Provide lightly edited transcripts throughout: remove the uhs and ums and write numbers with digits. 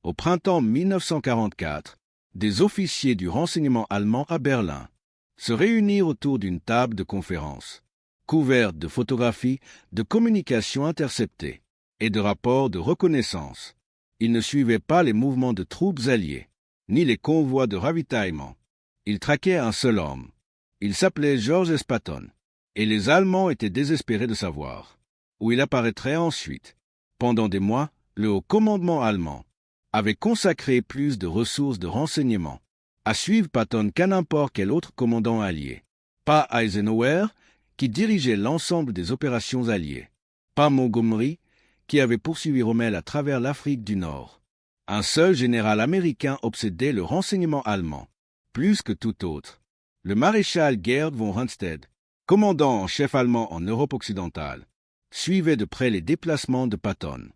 Au printemps 1944, des officiers du renseignement allemand à Berlin se réunirent autour d'une table de conférence, couverte de photographies, de communications interceptées et de rapports de reconnaissance. Ils ne suivaient pas les mouvements de troupes alliées, ni les convois de ravitaillement. Ils traquaient un seul homme. Il s'appelait Georges Patton, et les Allemands étaient désespérés de savoir où il apparaîtrait ensuite. Pendant des mois, le haut commandement allemand avait consacré plus de ressources de renseignement à suivre Patton qu'à n'importe quel autre commandant allié. Pas Eisenhower, qui dirigeait l'ensemble des opérations alliées. Pas Montgomery, qui avait poursuivi Rommel à travers l'Afrique du Nord. Un seul général américain obsédait le renseignement allemand, plus que tout autre. Le maréchal Gerd von Rundstedt, commandant en chef allemand en Europe occidentale, suivait de près les déplacements de Patton.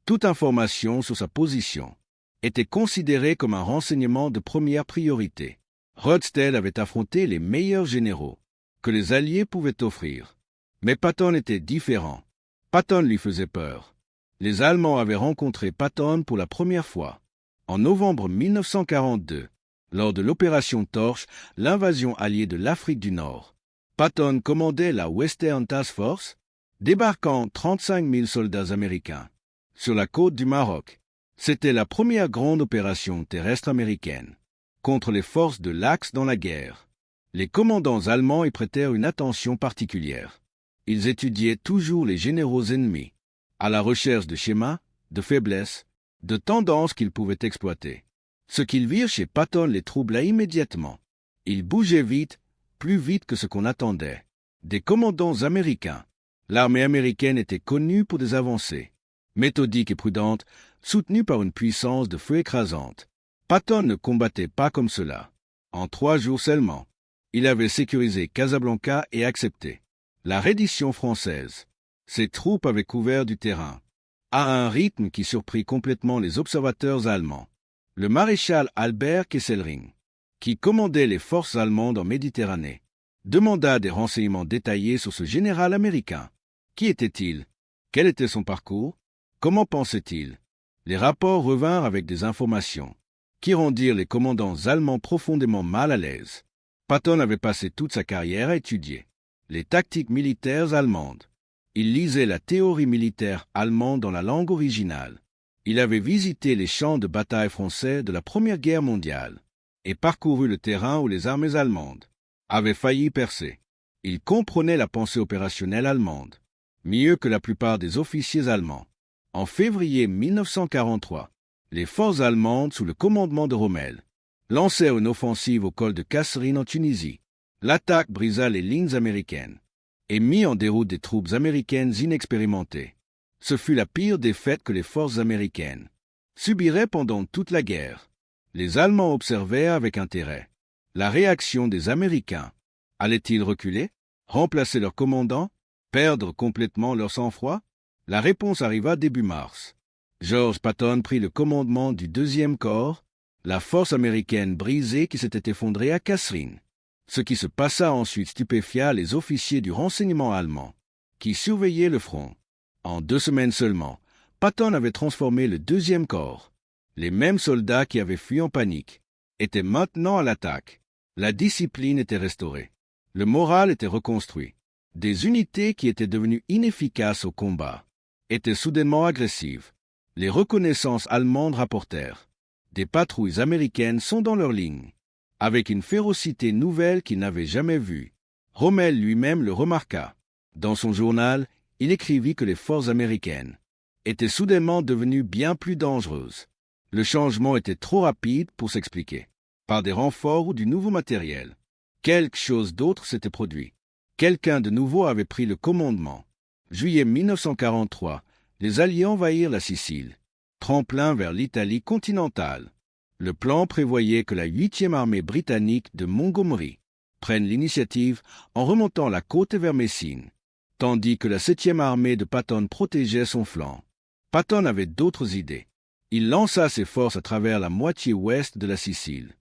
Toute information sur sa position était considérée comme un renseignement de première priorité. Rundstedt avait affronté les meilleurs généraux que les Alliés pouvaient offrir. Mais Patton était différent. Patton lui faisait peur. Les Allemands avaient rencontré Patton pour la première fois en novembre 1942, lors de l'opération Torch, l'invasion alliée de l'Afrique du Nord. Patton commandait la Western Task Force, débarquant 35 000 soldats américains sur la côte du Maroc. C'était la première grande opération terrestre américaine contre les forces de l'Axe dans la guerre. Les commandants allemands y prêtèrent une attention particulière. Ils étudiaient toujours les généraux ennemis, à la recherche de schémas, de faiblesses, de tendances qu'ils pouvaient exploiter. Ce qu'ils virent chez Patton les troubla immédiatement. Il bougeait vite, plus vite que ce qu'on attendait. Des commandants américains. L'armée américaine était connue pour des avancées, méthodiques et prudentes, soutenues par une puissance de feu écrasante. Patton ne combattait pas comme cela. En 3 jours seulement, il avait sécurisé Casablanca et accepté la reddition française. Ses troupes avaient couvert du terrain, à un rythme qui surprit complètement les observateurs allemands. Le maréchal Albert Kesselring, qui commandait les forces allemandes en Méditerranée, demanda des renseignements détaillés sur ce général américain. Qui était-il? Quel était son parcours? Comment pensait-il? Les rapports revinrent avec des informations qui rendirent les commandants allemands profondément mal à l'aise. Patton avait passé toute sa carrière à étudier les tactiques militaires allemandes. Il lisait la théorie militaire allemande dans la langue originale. Il avait visité les champs de bataille français de la Première Guerre mondiale et parcouru le terrain où les armées allemandes avaient failli percer. Il comprenait la pensée opérationnelle allemande mieux que la plupart des officiers allemands. En février 1943, les forces allemandes sous le commandement de Rommel lancèrent une offensive au col de Kasserine en Tunisie. L'attaque brisa les lignes américaines et mit en déroute des troupes américaines inexpérimentées. Ce fut la pire défaite que les forces américaines subiraient pendant toute la guerre. Les Allemands observèrent avec intérêt la réaction des Américains. Allaient-ils reculer, remplacer leur commandant, perdre complètement leur sang-froid? La réponse arriva début mars. George Patton prit le commandement du 2e corps, la force américaine brisée qui s'était effondrée à Kasserine. Ce qui se passa ensuite stupéfia les officiers du renseignement allemand, qui surveillaient le front. En 2 semaines seulement, Patton avait transformé le 2e corps. Les mêmes soldats qui avaient fui en panique étaient maintenant à l'attaque. La discipline était restaurée. Le moral était reconstruit. Des unités qui étaient devenues inefficaces au combat étaient soudainement agressives. Les reconnaissances allemandes rapportèrent. Des patrouilles américaines sont dans leurs lignes, avec une férocité nouvelle qu'ils n'avaient jamais vue. Rommel lui-même le remarqua. Dans son journal, il écrivit que les forces américaines étaient soudainement devenues bien plus dangereuses. Le changement était trop rapide pour s'expliquer par des renforts ou du nouveau matériel. Quelque chose d'autre s'était produit. Quelqu'un de nouveau avait pris le commandement. Juillet 1943, les Alliés envahirent la Sicile, tremplin vers l'Italie continentale. Le plan prévoyait que la 8e armée britannique de Montgomery prenne l'initiative en remontant la côte vers Messine, tandis que la 7e armée de Patton protégeait son flanc. Patton avait d'autres idées. Il lança ses forces à travers la moitié ouest de la Sicile,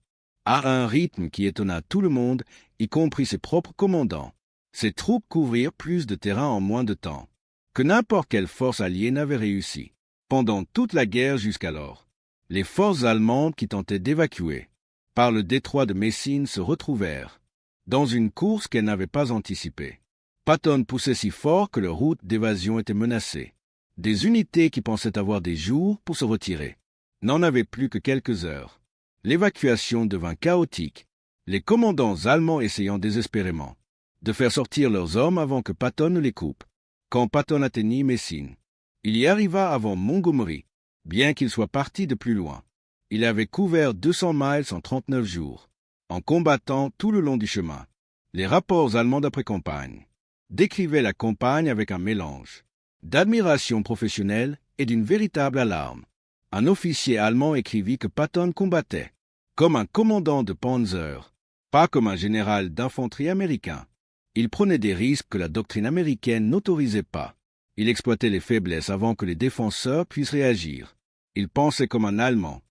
à un rythme qui étonna tout le monde, y compris ses propres commandants. Ses troupes couvrirent plus de terrain en moins de temps que n'importe quelle force alliée n'avait réussi pendant toute la guerre jusqu'alors. Les forces allemandes qui tentaient d'évacuer par le détroit de Messine se retrouvèrent dans une course qu'elles n'avaient pas anticipée. Patton poussait si fort que leur route d'évasion était menacée. Des unités qui pensaient avoir des jours pour se retirer n'en avaient plus que quelques heures. L'évacuation devint chaotique, les commandants allemands essayant désespérément de faire sortir leurs hommes avant que Patton ne les coupe. Quand Patton atteignit Messine, il y arriva avant Montgomery, bien qu'il soit parti de plus loin. Il avait couvert 200 miles en 39 jours, en combattant tout le long du chemin. Les rapports allemands d'après-campagne décrivaient la campagne avec un mélange d'admiration professionnelle et d'une véritable alarme. Un officier allemand écrivit que Patton combattait comme un commandant de Panzer, pas comme un général d'infanterie américain. Il prenait des risques que la doctrine américaine n'autorisait pas. Il exploitait les faiblesses avant que les défenseurs puissent réagir. Il pensait comme un Allemand.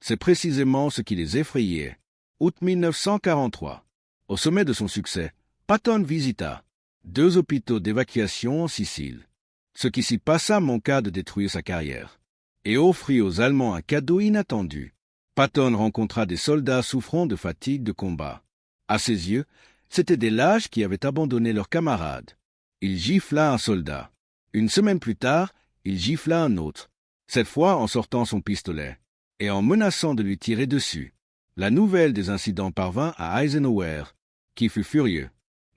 C'est précisément ce qui les effrayait. Août 1943. Au sommet de son succès, Patton visita 2 hôpitaux d'évacuation en Sicile. Ce qui s'y passa manqua de détruire sa carrière et offrit aux Allemands un cadeau inattendu. Patton rencontra des soldats souffrant de fatigue de combat. À ses yeux, c'étaient des lâches qui avaient abandonné leurs camarades. Il gifla un soldat. Une semaine plus tard, il gifla un autre, cette fois en sortant son pistolet et en menaçant de lui tirer dessus. La nouvelle des incidents parvint à Eisenhower, qui fut furieux.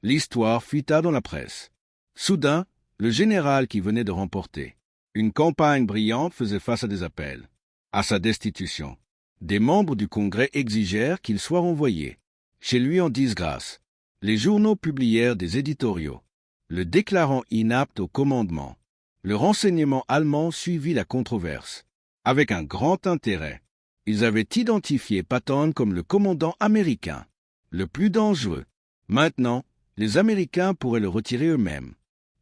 L'histoire fuita dans la presse. Soudain, le général qui venait de remporter une campagne brillante faisait face à des appels à sa destitution. Des membres du Congrès exigèrent qu'il soit renvoyé chez lui en disgrâce. Les journaux publièrent des éditoriaux le déclarant inapte au commandement. Le renseignement allemand suivit la controverse avec un grand intérêt. Ils avaient identifié Patton comme le commandant américain le plus dangereux. Maintenant, les Américains pourraient le retirer eux-mêmes.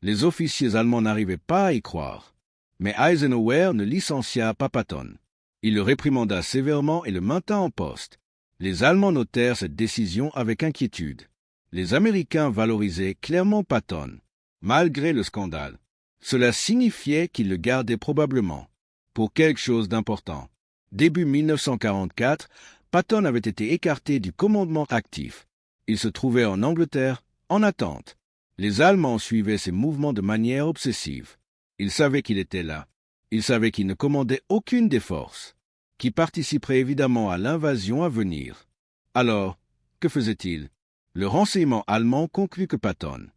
Les officiers allemands n'arrivaient pas à y croire. Mais Eisenhower ne licencia pas Patton. Il le réprimanda sévèrement et le maintint en poste. Les Allemands notèrent cette décision avec inquiétude. Les Américains valorisaient clairement Patton, malgré le scandale. Cela signifiait qu'ils le gardaient probablement pour quelque chose d'important. Début 1944, Patton avait été écarté du commandement actif. Il se trouvait en Angleterre, en attente. Les Allemands suivaient ses mouvements de manière obsessive. Ils savaient qu'il était là. Ils savaient qu'il ne commandait aucune des forces, qui participeraient évidemment à l'invasion à venir. Alors, que faisait-il? Le renseignement allemand conclut que Patton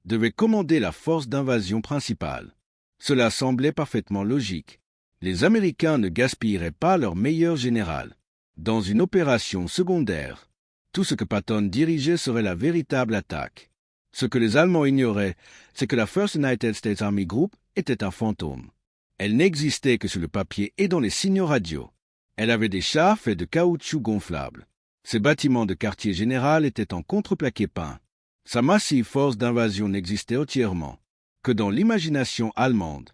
devait commander la force d'invasion principale. Cela semblait parfaitement logique. Les Américains ne gaspilleraient pas leur meilleur général dans une opération secondaire. Tout ce que Patton dirigeait serait la véritable attaque. Ce que les Allemands ignoraient, c'est que la First United States Army Group était un fantôme. Elle n'existait que sur le papier et dans les signaux radio. Elle avait des chars faits de caoutchouc gonflable. Ses bâtiments de quartier général étaient en contreplaqué peint. Sa massive force d'invasion n'existait entièrement que dans l'imagination allemande.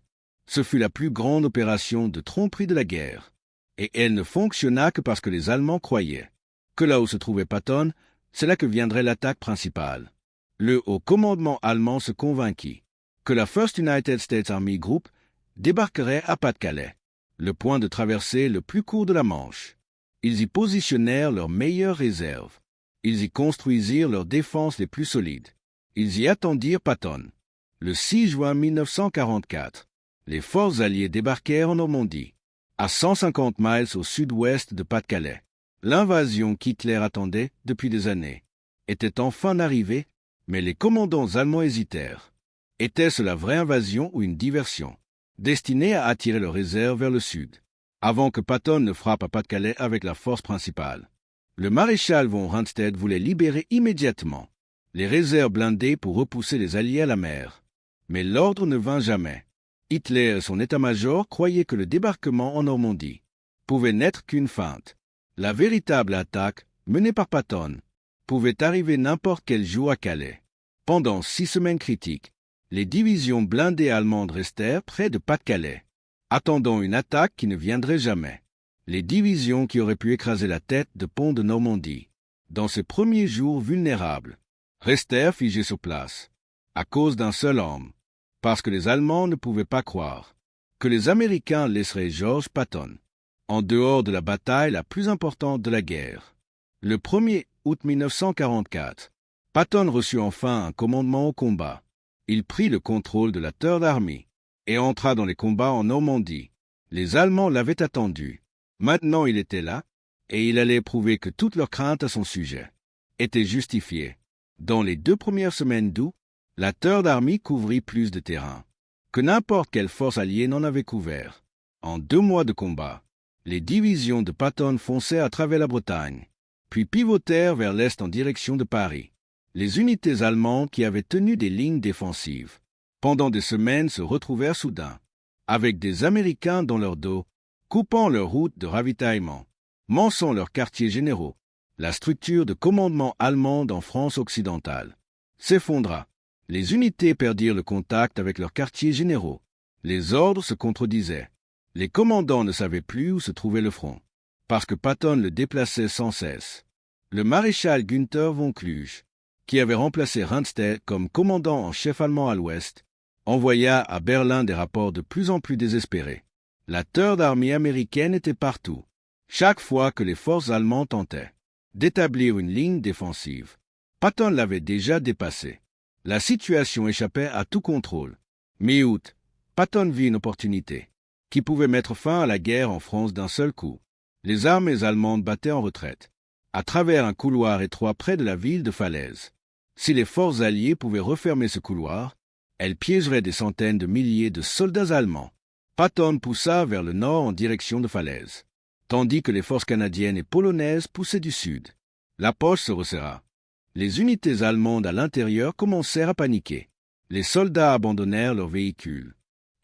Ce fut la plus grande opération de tromperie de la guerre. Et elle ne fonctionna que parce que les Allemands croyaient que là où se trouvait Patton, c'est là que viendrait l'attaque principale. Le haut commandement allemand se convainquit que la First United States Army Group débarquerait à Pas-de-Calais, le point de traversée le plus court de la Manche. Ils y positionnèrent leurs meilleures réserves. Ils y construisirent leurs défenses les plus solides. Ils y attendirent Patton. Le 6 juin 1944, les forces alliées débarquèrent en Normandie, à 150 miles au sud-ouest de Pas-de-Calais. L'invasion qu'Hitler attendait depuis des années était enfin arrivée, mais les commandants allemands hésitèrent. Était-ce la vraie invasion ou une diversion, destinée à attirer leurs réserves vers le sud, avant que Patton ne frappe à Pas-de-Calais avec la force principale? Le maréchal von Rundstedt voulait libérer immédiatement les réserves blindées pour repousser les Alliés à la mer. Mais l'ordre ne vint jamais. Hitler et son état-major croyaient que le débarquement en Normandie pouvait n'être qu'une feinte. La véritable attaque, menée par Patton, pouvait arriver n'importe quel jour à Calais. Pendant 6 semaines critiques, les divisions blindées allemandes restèrent près de Pas-de-Calais, attendant une attaque qui ne viendrait jamais. Les divisions qui auraient pu écraser la tête de pont de Normandie, dans ces premiers jours vulnérables, restèrent figées sur place, à cause d'un seul homme, parce que les Allemands ne pouvaient pas croire que les Américains laisseraient George Patton en dehors de la bataille la plus importante de la guerre. Le 1er août 1944, Patton reçut enfin un commandement au combat. Il prit le contrôle de la Third Army et entra dans les combats en Normandie. Les Allemands l'avaient attendu. Maintenant il était là, et il allait prouver que toutes leurs craintes à son sujet étaient justifiées. Dans les 2 premières semaines d'août, la Third Army couvrit plus de terrain que n'importe quelle force alliée n'en avait couvert. En 2 mois de combat, les divisions de Patton foncèrent à travers la Bretagne, puis pivotèrent vers l'est en direction de Paris. Les unités allemandes qui avaient tenu des lignes défensives pendant des semaines se retrouvèrent soudain, avec des Américains dans leur dos, coupant leur route de ravitaillement, mançant leurs quartiers généraux. La structure de commandement allemande en France occidentale s'effondra. Les unités perdirent le contact avec leurs quartiers généraux. Les ordres se contredisaient. Les commandants ne savaient plus où se trouvait le front, parce que Patton le déplaçait sans cesse. Le maréchal Günther von Kluge, qui avait remplacé Rundstedt comme commandant en chef allemand à l'ouest, envoya à Berlin des rapports de plus en plus désespérés. La Third Army américaine était partout. Chaque fois que les forces allemandes tentaient d'établir une ligne défensive, Patton l'avait déjà dépassée. La situation échappait à tout contrôle. Mi-août, Patton vit une opportunité qui pouvait mettre fin à la guerre en France d'un seul coup. Les armées allemandes battaient en retraite, à travers un couloir étroit près de la ville de Falaise. Si les forces alliées pouvaient refermer ce couloir, elles piégeraient des centaines de milliers de soldats allemands. Patton poussa vers le nord en direction de Falaise, tandis que les forces canadiennes et polonaises poussaient du sud. La poche se resserra. Les unités allemandes à l'intérieur commencèrent à paniquer. Les soldats abandonnèrent leurs véhicules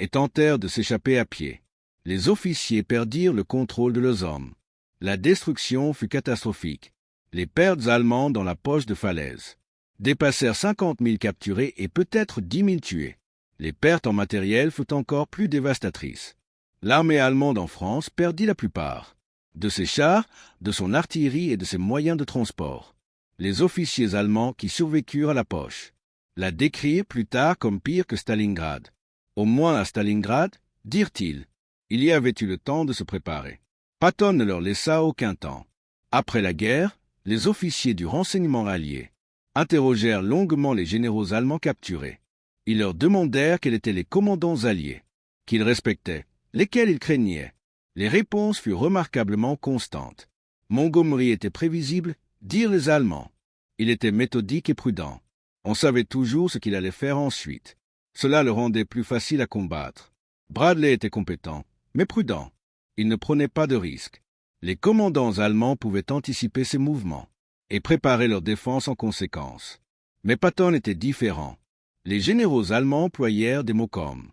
et tentèrent de s'échapper à pied. Les officiers perdirent le contrôle de leurs hommes. La destruction fut catastrophique. Les pertes allemandes dans la poche de Falaise dépassèrent 50 000 capturés et peut-être 10 000 tués. Les pertes en matériel furent encore plus dévastatrices. L'armée allemande en France perdit la plupart de ses chars, de son artillerie et de ses moyens de transport. Les officiers allemands qui survécurent à la poche la décrirent plus tard comme pire que Stalingrad. Au moins à Stalingrad, dirent-ils, il y avait eu le temps de se préparer. Patton ne leur laissa aucun temps. Après la guerre, les officiers du renseignement allié interrogèrent longuement les généraux allemands capturés. Ils leur demandèrent quels étaient les commandants alliés qu'ils respectaient, lesquels ils craignaient. Les réponses furent remarquablement constantes. Montgomery était prévisible, dirent les Allemands. Il était méthodique et prudent. On savait toujours ce qu'il allait faire ensuite. Cela le rendait plus facile à combattre. Bradley était compétent, mais prudent. Il ne prenait pas de risques. Les commandants allemands pouvaient anticiper ses mouvements et préparer leur défense en conséquence. Mais Patton était différent. Les généraux allemands employèrent des mots comme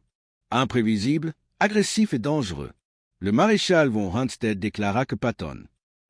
imprévisible, agressif et dangereux. Le maréchal von Rundstedt déclara que Patton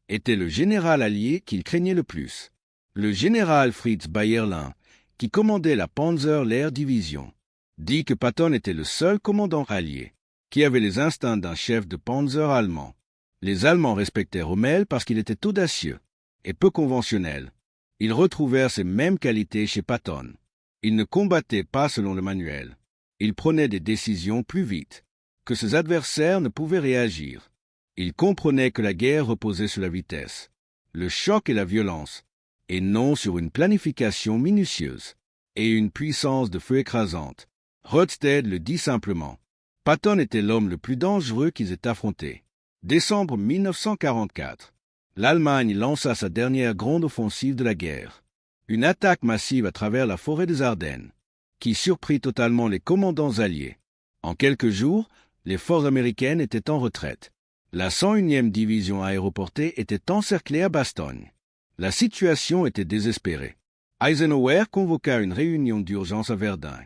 était le général allié qu'il craignait le plus. Le général Fritz Bayerlein, qui commandait la Panzer-Lehr Division, dit que Patton était le seul commandant allié qui avait les instincts d'un chef de panzer allemand. Les Allemands respectaient Rommel parce qu'il était audacieux et peu conventionnel. Ils retrouvèrent ces mêmes qualités chez Patton. Il ne combattait pas selon le manuel. Il prenait des décisions plus vite que ses adversaires ne pouvaient réagir. Il comprenait que la guerre reposait sur la vitesse, le choc et la violence, et non sur une planification minutieuse et une puissance de feu écrasante. Rundstedt le dit simplement. Patton était l'homme le plus dangereux qu'ils aient affronté. Décembre 1944. L'Allemagne lança sa dernière grande offensive de la guerre. Une attaque massive à travers la forêt des Ardennes, qui surprit totalement les commandants alliés. En quelques jours, les forces américaines étaient en retraite. La 101e division aéroportée était encerclée à Bastogne. La situation était désespérée. Eisenhower convoqua une réunion d'urgence à Verdun.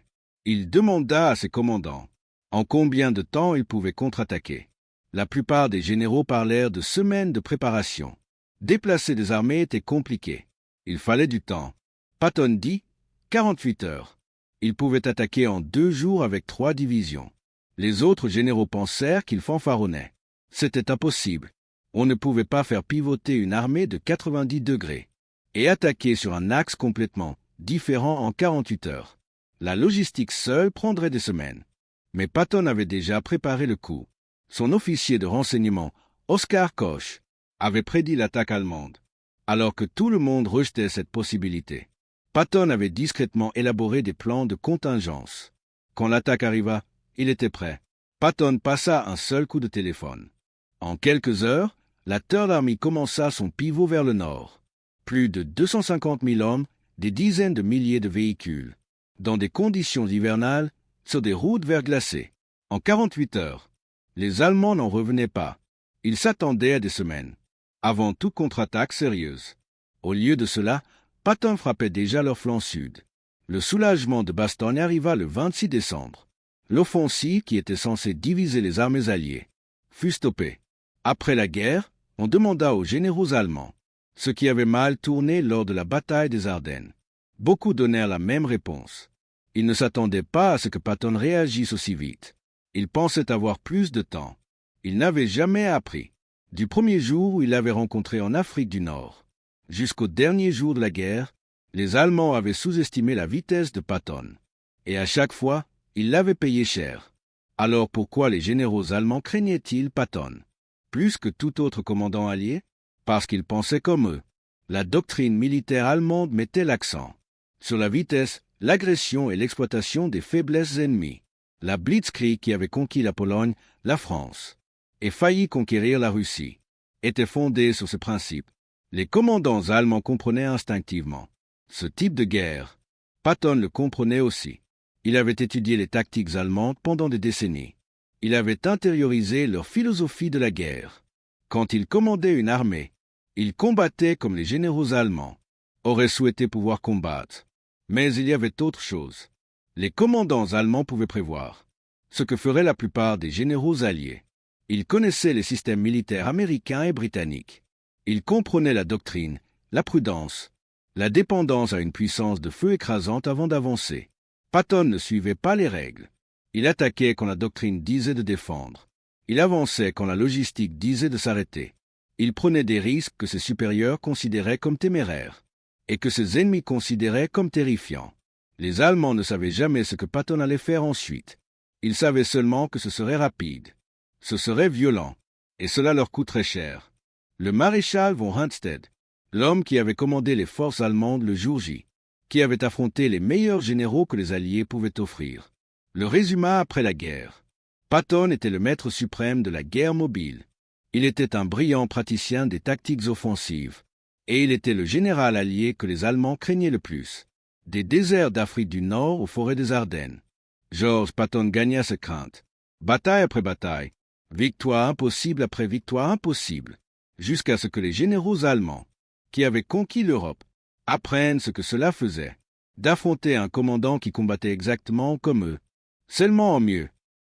Il demanda à ses commandants en combien de temps ils pouvaient contre-attaquer. La plupart des généraux parlèrent de semaines de préparation. Déplacer des armées était compliqué. Il fallait du temps. Patton dit 48 heures. Ils pouvaient attaquer en 2 jours avec 3 divisions. Les autres généraux pensèrent qu'ils fanfaronnaient. C'était impossible. On ne pouvait pas faire pivoter une armée de 90 degrés et attaquer sur un axe complètement différent en 48 heures. La logistique seule prendrait des semaines. Mais Patton avait déjà préparé le coup. Son officier de renseignement Oskar Koch, avait prédit l'attaque allemande, alors que tout le monde rejetait cette possibilité. Patton avait discrètement élaboré des plans de contingence. Quand l'attaque arriva, il était prêt. Patton passa un seul coup de téléphone. En quelques heures, la Third Army commença son pivot vers le nord. Plus de 250 000 hommes, des dizaines de milliers de véhicules, dans des conditions hivernales, sur des routes verglacées. En 48 heures, les Allemands n'en revenaient pas. Ils s'attendaient à des semaines, avant toute contre-attaque sérieuse. Au lieu de cela, Patton frappait déjà leur flanc sud. Le soulagement de Bastogne arriva le 26 décembre. L'offensive, qui était censée diviser les armées alliées, fut stoppée. Après la guerre, on demanda aux généraux allemands ce qui avait mal tourné lors de la bataille des Ardennes. Beaucoup donnèrent la même réponse. Ils ne s'attendaient pas à ce que Patton réagisse aussi vite. Ils pensaient avoir plus de temps. Ils n'avaient jamais appris. Du premier jour où ils l'avaient rencontré en Afrique du Nord, jusqu'au dernier jour de la guerre, les Allemands avaient sous-estimé la vitesse de Patton. Et à chaque fois, ils l'avaient payé cher. Alors pourquoi les généraux allemands craignaient-ils Patton plus que tout autre commandant allié? Parce qu'ils pensaient comme eux. La doctrine militaire allemande mettait l'accent sur la vitesse, l'agression et l'exploitation des faiblesses ennemies. La Blitzkrieg qui avait conquis la Pologne, la France, et failli conquérir la Russie, était fondée sur ce principe. Les commandants allemands comprenaient instinctivement ce type de guerre. Patton le comprenait aussi. Il avait étudié les tactiques allemandes pendant des décennies. Il avait intériorisé leur philosophie de la guerre. Quand il commandait une armée, il combattait comme les généraux allemands auraient souhaité pouvoir combattre. Mais il y avait autre chose. Les commandants allemands pouvaient prévoir ce que feraient la plupart des généraux alliés. Ils connaissaient les systèmes militaires américains et britanniques. Ils comprenaient la doctrine, la prudence, la dépendance à une puissance de feu écrasante avant d'avancer. Patton ne suivait pas les règles. Il attaquait quand la doctrine disait de défendre. Il avançait quand la logistique disait de s'arrêter. Il prenait des risques que ses supérieurs considéraient comme téméraires et que ses ennemis considéraient comme terrifiants. Les Allemands ne savaient jamais ce que Patton allait faire ensuite. Ils savaient seulement que ce serait rapide, ce serait violent, et cela leur coûterait cher. Le maréchal von Rundstedt, l'homme qui avait commandé les forces allemandes le jour J, qui avait affronté les meilleurs généraux que les Alliés pouvaient offrir, le résuma après la guerre. Patton était le maître suprême de la guerre mobile. Il était un brillant praticien des tactiques offensives, et il était le général allié que les Allemands craignaient le plus. Des déserts d'Afrique du Nord aux forêts des Ardennes, Georges Patton gagna ses craintes, bataille après bataille, victoire impossible après victoire impossible, jusqu'à ce que les généraux allemands, qui avaient conquis l'Europe, apprennent ce que cela faisait, d'affronter un commandant qui combattait exactement comme eux, seulement en mieux.